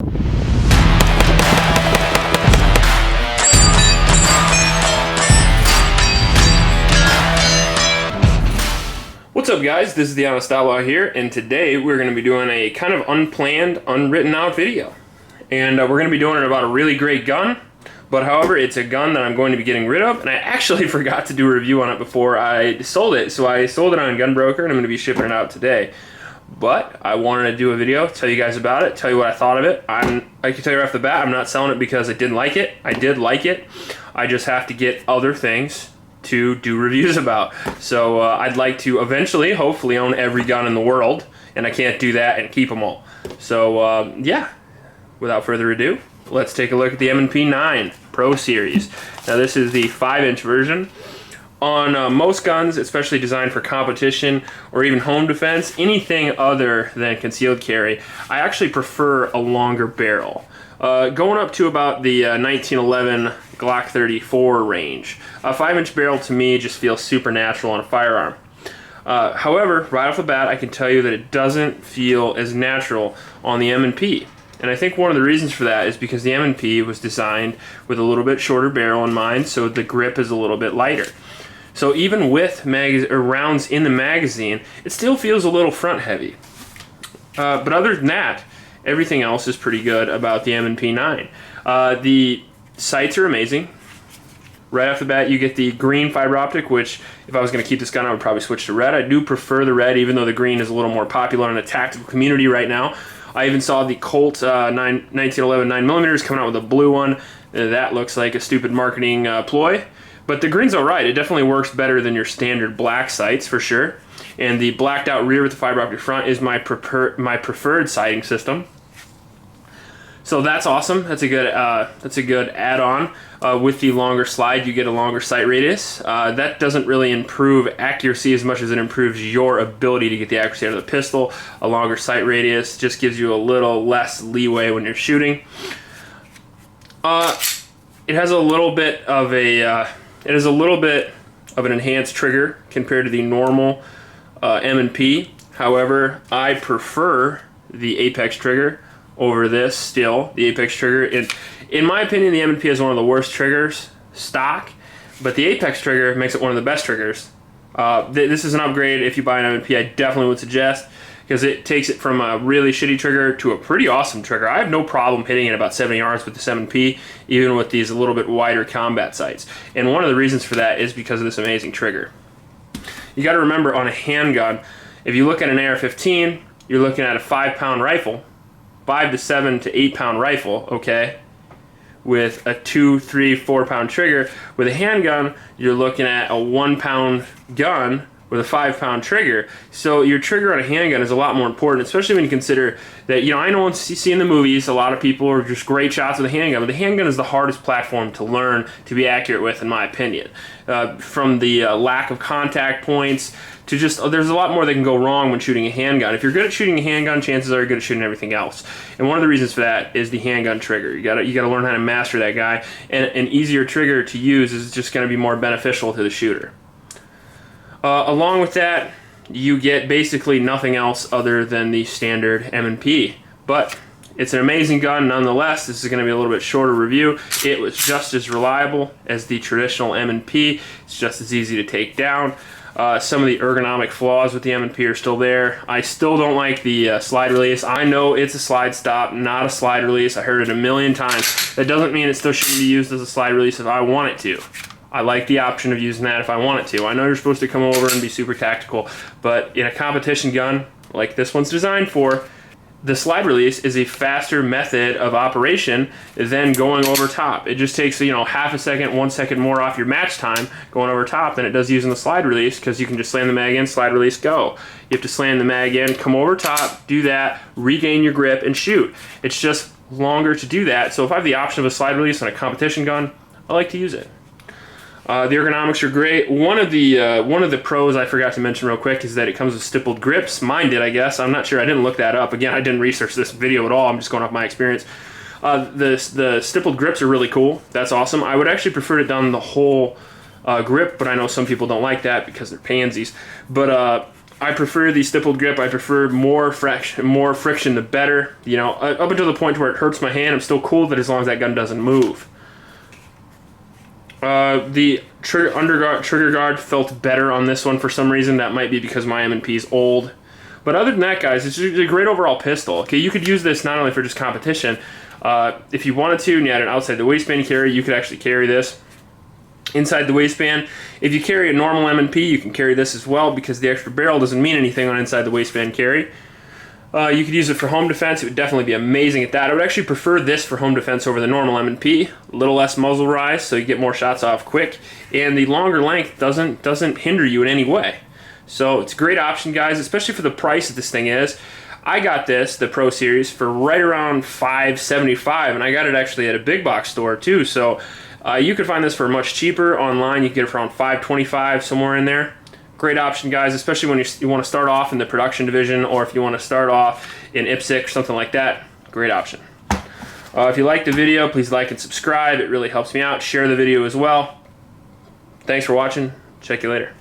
What's up guys, this is the Honest Outlaw here, and today we're going to be doing a kind of unplanned, unwritten out video. And we're going to be doing it about a really great gun, but however, it's a gun that I'm going to be getting rid of, and I actually forgot to do a review on it before I sold it. So I sold it on Gunbroker, and I'm going to be shipping it out today. But I wanted to do a video, tell you guys about it, tell you what I thought of it. I can tell you right off the bat, I'm not selling it because I didn't like it. I did like it. I just have to get other things to do reviews about. So I'd like to eventually, hopefully, own every gun in the world, and I can't do that and keep them all. So yeah, without further ado, let's take a look at the M&P 9 Pro Series. Now this is the 5-inch version. On most guns, especially designed for competition or even home defense, anything other than concealed carry, I actually prefer a longer barrel. Going up to about the 1911 Glock 34 range. A 5-inch barrel to me just feels super natural on a firearm. However, right off the bat, I can tell you that it doesn't feel as natural on the M&P. And I think one of the reasons for that is because the M&P was designed with a little bit shorter barrel in mind, so the grip is a little bit lighter. So even with rounds in the magazine, it still feels a little front heavy. But other than that, everything else is pretty good about the M&P 9. The sights are amazing. Right off the bat, you get the green fiber optic, which if I was going to keep this gun, I would probably switch to red. I do prefer the red, even though the green is a little more popular in the tactical community right now. I even saw the Colt 1911 9mm coming out with a blue one. That looks like a stupid marketing ploy. But the green's alright. It definitely works better than your standard black sights, for sure. And the blacked out rear with the fiber optic front is my preferred sighting system. So that's awesome. That's a good add-on. With the longer slide, you get a longer sight radius. That doesn't really improve accuracy as much as it improves your ability to get the accuracy out of the pistol. A longer sight radius just gives you a little less leeway when you're shooting. It has a little bit of an enhanced trigger compared to the normal M&P. However, I prefer the Apex trigger over this still. The Apex trigger, in my opinion, the M&P is one of the worst triggers stock, but the Apex trigger makes it one of the best triggers. This is an upgrade. If you buy an M&P, I definitely would suggest, because it takes it from a really shitty trigger to a pretty awesome trigger. I have no problem hitting it about 70 yards with this M&P, even with these a little bit wider combat sights. And one of the reasons for that is because of this amazing trigger. You got to remember, on a handgun, if you look at an AR-15, you're looking at a 5-pound rifle, 5 to 7 to 8-pound rifle, okay, with a 2, 3, 4-pound trigger. With a handgun, you're looking at a 1-pound gun with a 5-pound trigger. So your trigger on a handgun is a lot more important, especially when you consider that, you know, I know you see in the movies, a lot of people are just great shots with a handgun, but the handgun is the hardest platform to learn to be accurate with, in my opinion. From the lack of contact points to just, there's a lot more that can go wrong when shooting a handgun. If you're good at shooting a handgun, chances are you're good at shooting everything else. And one of the reasons for that is the handgun trigger. You gotta learn how to master that guy, and an easier trigger to use is just gonna be more beneficial to the shooter. Along with that, you get basically nothing else other than the standard M&P. But it's an amazing gun nonetheless. This is going to be a little bit shorter review. It was just as reliable as the traditional M&P. It's just as easy to take down. Some of the ergonomic flaws with the M&P are still there. I still don't like the slide release. I know it's a slide stop, not a slide release. I heard it a million times. That doesn't mean it still shouldn't be used as a slide release if I want it to. I like the option of using that if I want it to. I know you're supposed to come over and be super tactical, but in a competition gun like this one's designed for, the slide release is a faster method of operation than going over top. It just takes, you know, half a second, 1 second more off your match time going over top than it does using the slide release, because you can just slam the mag in, slide release, go. You have to slam the mag in, come over top, do that, regain your grip, and shoot. It's just longer to do that. So if I have the option of a slide release on a competition gun, I like to use it. The ergonomics are great. One of the pros I forgot to mention real quick is that it comes with stippled grips. Mine did, I guess. I'm not sure. I didn't look that up. Again, I didn't research this video at all. I'm just going off my experience. The stippled grips are really cool. That's awesome. I would actually prefer it down the whole grip, but I know some people don't like that because they're pansies. But I prefer the stippled grip. I prefer more friction the better. You know, up until the point where it hurts my hand, I'm still cool with it as long as that gun doesn't move. The trigger guard felt better on this one for some reason. That might be because my M&P is old. But other than that, guys, it's a great overall pistol. Okay, you could use this not only for just competition. If you wanted to and you had an outside the waistband carry, you could actually carry this inside the waistband. If you carry a normal M&P, you can carry this as well, because the extra barrel doesn't mean anything on inside the waistband carry. You could use it for home defense. It would definitely be amazing at that. I would actually prefer this for home defense over the normal M&P. A little less muzzle rise, so you get more shots off quick, and the longer length doesn't hinder you in any way. So it's a great option, guys, especially for the price that this thing is. I got this, the Pro Series, for right around $575, and I got it actually at a big box store too. So you could find this for much cheaper online. You can get it for around $525, somewhere in there. Great option, guys, especially when you want to start off in the production division, or if you want to start off in IPSC or something like that. Great option. If you liked the video, please like and subscribe. It really helps me out. Share the video as well. Thanks for watching. Check you later.